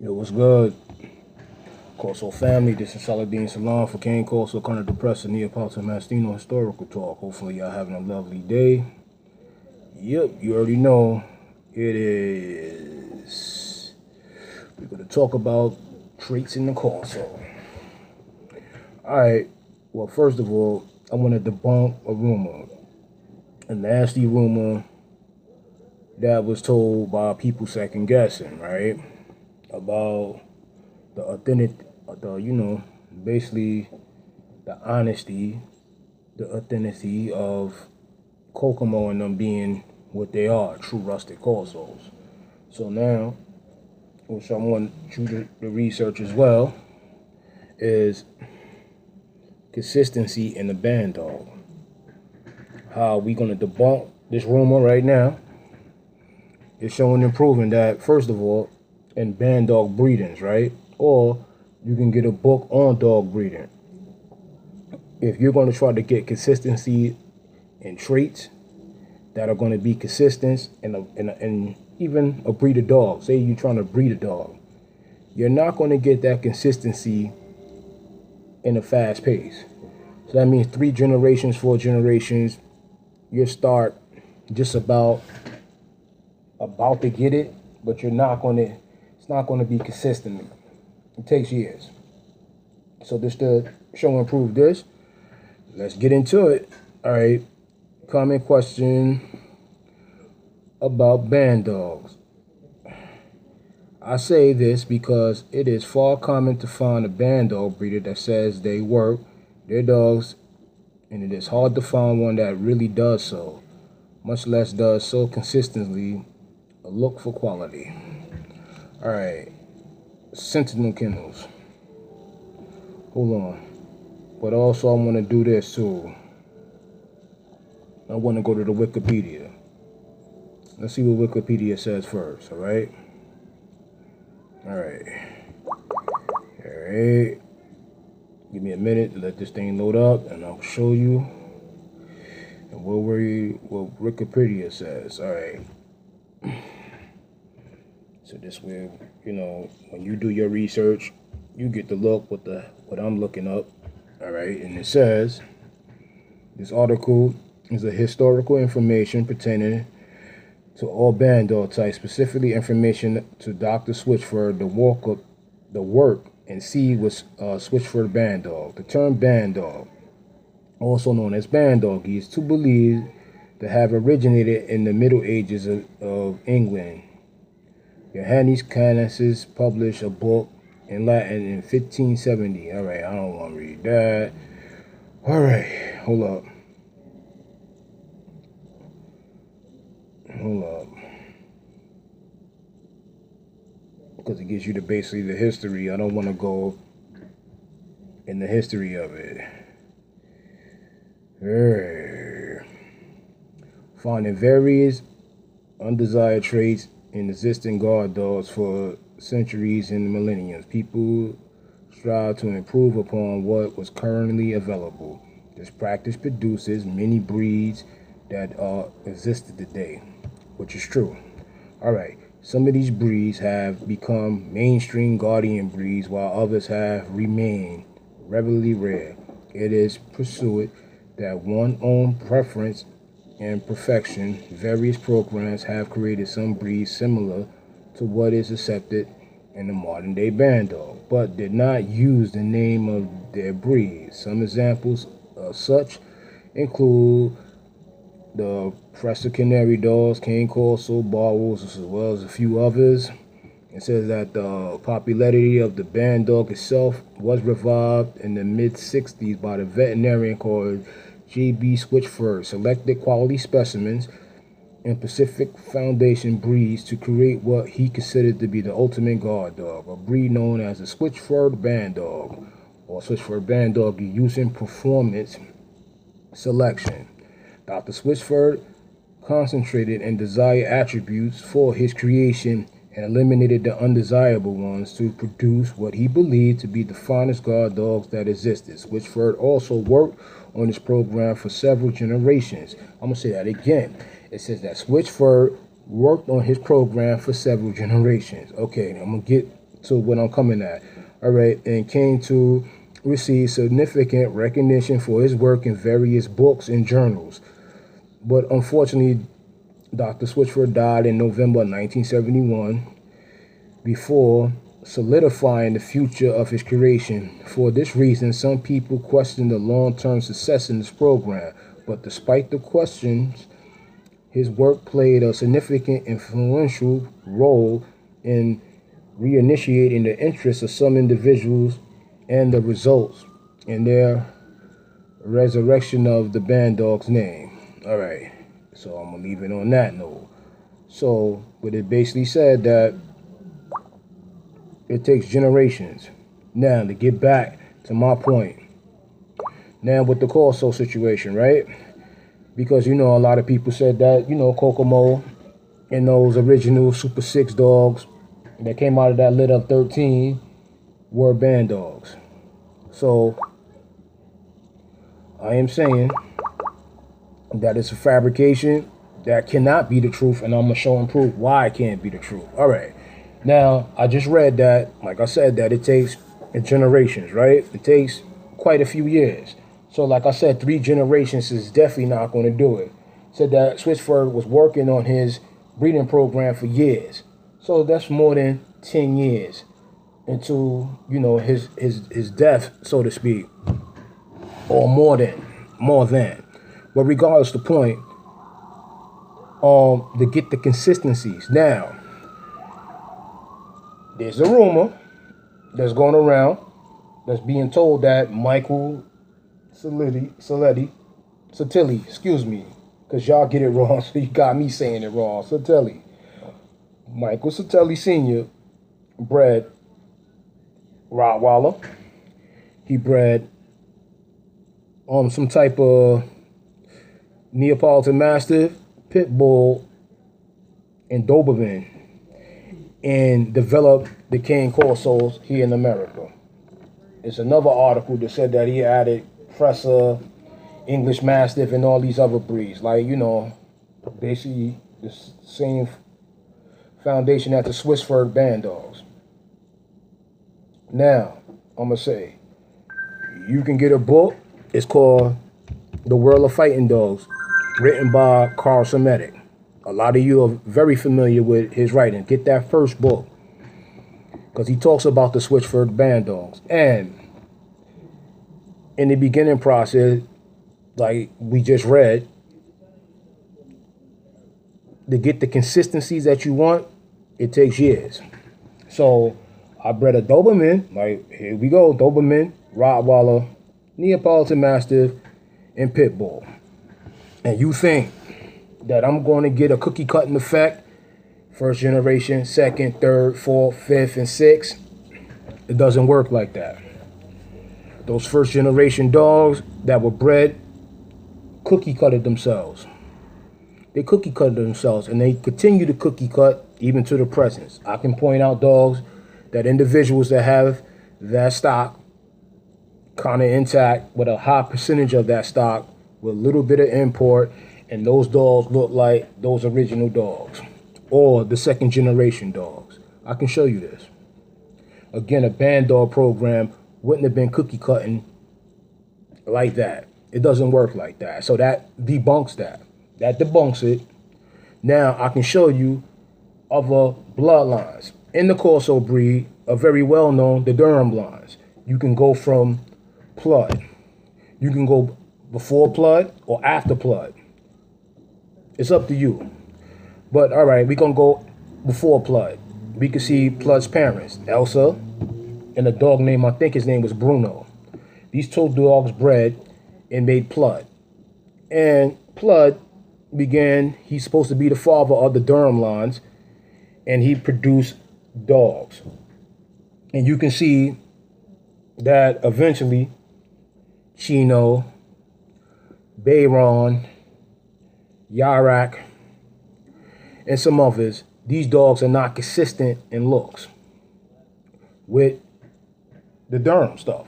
Yo, what's good? Corso family, this is Saladin Salam for Kane Corso, Conor Depressor, Neapolitan Mastino Historical Talk. Hopefully, y'all having a lovely day. Yep, you already know it is. We're going to talk about traits in the Corso. Alright, well, first of all, I want to debunk a rumor, a nasty rumor that was told by people second guessing, right? About the authentic, basically the honesty, the authenticity of Kokomo and them being what they are, true rustic Corsos. So now, which I want you to research as well, is consistency in the band dog. How we gonna debunk this rumor right now is showing and proving that, first of all, in band dog breedings, right? Or you can get a book on dog breeding. If you're going to try to get consistency in traits that are going to be consistent in even a breed of dog, say you're trying to breed a dog, you're not going to get that consistency in a fast pace. So that means 3 generations, 4 generations, you start just about to get it, but you're not going to, it's not going to be consistent. It takes years. So just to show and prove this, let's get into it. All right, common question about band dogs. I say this because it is far common to find a band dog breeder that says they work their dogs, and it is hard to find one that really does so, much less does so consistently. A look for quality. All right, Sentinel Kennels. Hold on. But also I want to do this too. I want to go to the Wikipedia. Let's see what Wikipedia says first, alright? Alright. Alright. Give me a minute to let this thing load up and I'll show you and what Wikipedia says. Alright. So this way, when you do your research, you get to look what I'm looking up. All right, and it says this article is a historical information pertaining to all band dog types, specifically information to Dr. Switchford, the work and seed was Switchford band dog. The term band dog, also known as band doggy, is to believe to have originated in the Middle Ages of England. Johannes Canus published a book in Latin in 1570. All right, I don't want to read that. All right, hold up. Because it gives you basically the history. I don't want to go in the history of it. All right. Finding various undesired traits in existing guard dogs for centuries and millenniums. People strive to improve upon what was currently available. This practice produces many breeds that existed today, which is true. All right, some of these breeds have become mainstream guardian breeds, while others have remained relatively rare. It is pursued that one own preference and perfection. Various programs have created some breeds similar to what is accepted in the modern day band dog, but did not use the name of their breed. Some examples of such include the Presa Canary dogs, Cane Corso, Barwolves, as well as a few others. It says that the popularity of the band dog itself was revived in the mid-60s by the veterinarian called J.B. Switchford, selected quality specimens and Pacific Foundation breeds to create what he considered to be the ultimate guard dog, a breed known as the Switchford Band Dog, or Switchford Band Dog using performance selection. Dr. Switchford concentrated and desired attributes for his creation and eliminated the undesirable ones to produce what he believed to be the finest guard dogs that existed. Switchford also worked on this program for several generations. I'm going to say that again. It says that Switchford worked on his program for several generations. Okay, I'm going to get to what I'm coming at. All right, and came to receive significant recognition for his work in various books and journals. But unfortunately, Dr. Switchford died in November 1971 before solidifying the future of his creation. For this reason, some people question the long-term success in this program, but despite the questions, his work played a significant influential role in reinitiating the interest of some individuals and the results in their resurrection of the band dog's name. All right, so I'm gonna leave it on that note. So, but it basically said that it takes generations. Now, to get back to my point, now with the Corso situation, right? Because, you know, a lot of people said that, you know, Kokomo and those original Super 6 dogs that came out of that litter of 13 were band dogs. So, I am saying that it's a fabrication that cannot be the truth, and I'm going to show and prove why it can't be the truth. All right. Now, I just read that, like I said, that it takes generations, right? It takes quite a few years. So, like I said, 3 generations is definitely not going to do it. Said that Switchford was working on his breeding program for years. So that's more than 10 years into, you know, his death, so to speak, or more than. But regardless, the point, to get the consistencies. Now, there's a rumor that's going around that's being told that Michael Saletti, excuse me, because y'all get it wrong, so you got me saying it wrong. Satelli. Michael Satelli Sr. bred Rottweiler. He bred some type of Neapolitan Mastiff, Pit Bull, and Doberman, and developed the cane Corsos here in America. It's another article that said that he added Fresser, English Mastiff, and all these other breeds. Like, you know, basically the same foundation at the Swissford band dogs. Now, I'm going to say, you can get a book. It's called The World of Fighting Dogs, written by Carl Semitic. A lot of you are very familiar with his writing. Get that first book, because he talks about the Switchford band dogs. And in the beginning process, like we just read, to get the consistencies that you want, it takes years. So I bred a Doberman, like here we go, Doberman, Rottweiler, Neapolitan Mastiff, and Pit Bull. And you think that I'm going to get a cookie cutting effect, first generation, second, third, fourth, fifth, and sixth? It doesn't work like that. Those first generation dogs that were bred cookie cutted themselves. They cookie cutted themselves, and they continue to cookie cut even to the present. I can point out dogs, that individuals that have that stock kind of intact with a high percentage of that stock with a little bit of import, and those dogs look like those original dogs or the second generation dogs. I can show you this. Again, a band dog program wouldn't have been cookie cutting like that. It doesn't work like that. So that debunks that. That debunks it. Now I can show you other bloodlines. In the Corso breed, are very well known, the Durham lines. You can go from Plud. You can go before Plud or after Plud. It's up to you. But all right, we're going to go before Plud. We can see Plud's parents, Elsa, and a dog named, I think his name was Bruno. These 2 dogs bred and made Plud. And Plud began, he's supposed to be the father of the Durham lines, and he produced dogs. And you can see that eventually Chino, Bayron, Yarak, and some others, these dogs are not consistent in looks with the Durham stuff.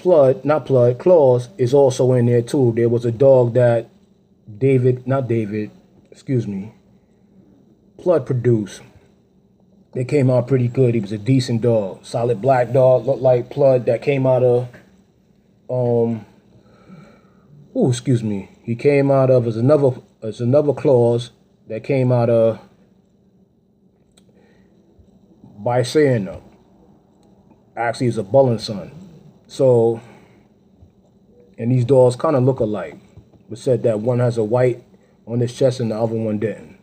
Claus is also in there too. There was a dog that Plud produced They came out pretty good. He was a decent dog. Solid black dog. Looked like Plud that came out of, excuse me. He came out of, as another clause that came out of Bicena. Actually, it's a Bullen son. So, and these dogs kind of look alike. But said that one has a white on his chest and the other one didn't.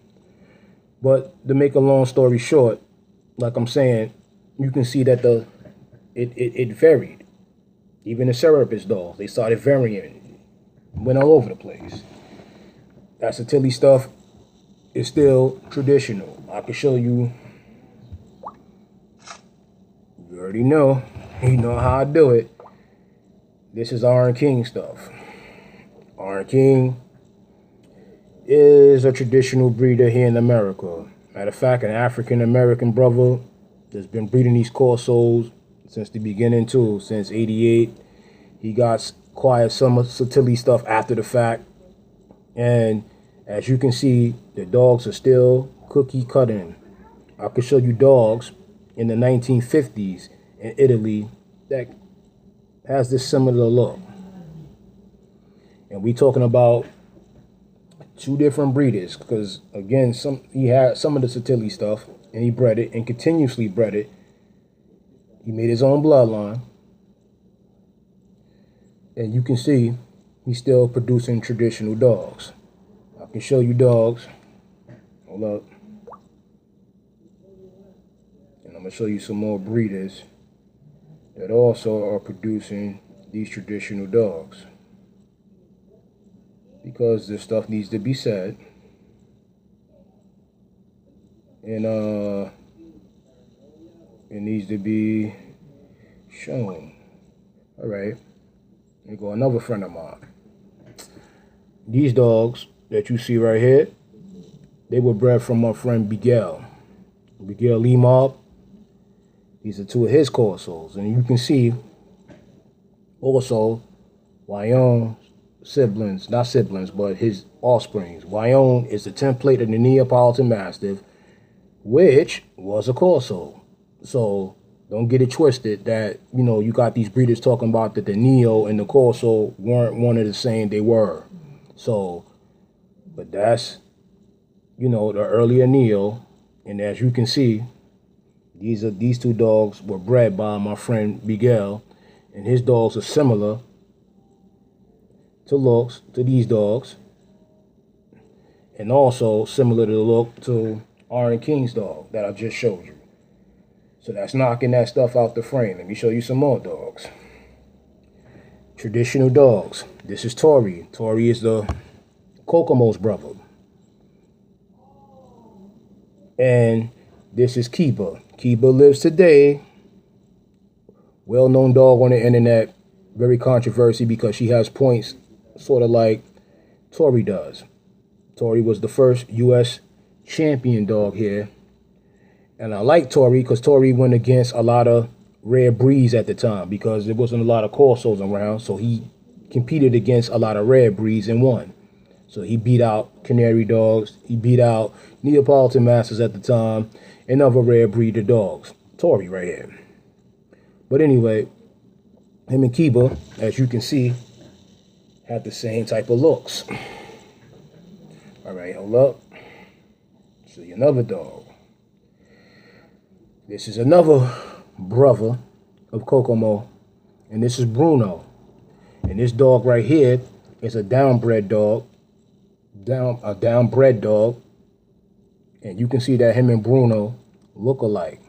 But to make a long story short, like I'm saying, you can see that it varied. Even the Serapis dogs, they started varying. Went all over the place. That Satilli stuff is still traditional. I can show you. You already know. You know how I do it. This is Iron King stuff. Iron King is a traditional breeder here in America. Matter of fact, an African-American brother that's been breeding these Corsos since the beginning too, since '88. He got acquired some Satilli stuff after the fact. And as you can see, the dogs are still cookie cutting. I could show you dogs in the 1950s in Italy that has this similar look. And we talking about two different breeders, because again, he had some of the Satilli stuff and he bred it and continuously bred it. He made his own bloodline. And you can see he's still producing traditional dogs. I can show you dogs. Hold up. And I'm going to show you some more breeders that also are producing these traditional dogs. Because this stuff needs to be said. And it needs to be shown. All right. Here go another friend of mine. These dogs that you see right here, they were bred from my friend Miguel Limab. These are two of his Corsos. And you can see also Wyong siblings, not siblings, but his offsprings. Wyong is the template of the Neapolitan Mastiff, which was a Corso. So don't get it twisted that, you know, you got these breeders talking about that the Neo and the Corso weren't one of the same. They were. So, but that's, you know, the earlier Neo. And as you can see, these two dogs were bred by my friend Miguel. And his dogs are similar to looks to these dogs. And also similar to look to Iron King's dog that I just showed you. So that's knocking that stuff out the frame. Let me show you some more dogs. Traditional dogs. This is Tori. Tori is the Kokomo's brother. And this is Kiba. Kiba lives today. Well-known dog on the internet. Very controversial because she has points sort of like Tori does. Tori was the first U.S. champion dog here. And I like Tori because Tori went against a lot of rare breeds at the time because there wasn't a lot of Corsos around. So he competed against a lot of rare breeds and won. So he beat out Canary dogs. He beat out Neapolitan Masters at the time and other rare breeder dogs. Tori right here. But anyway, him and Kiba, as you can see, have the same type of looks. All right, hold up. See another dog. This is another brother of Kokomo, and this is Bruno. And this dog right here is a downbred dog, a downbred dog. And you can see that him and Bruno look alike.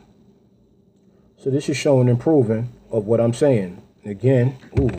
So this is showing and proving of what I'm saying. Again, ooh.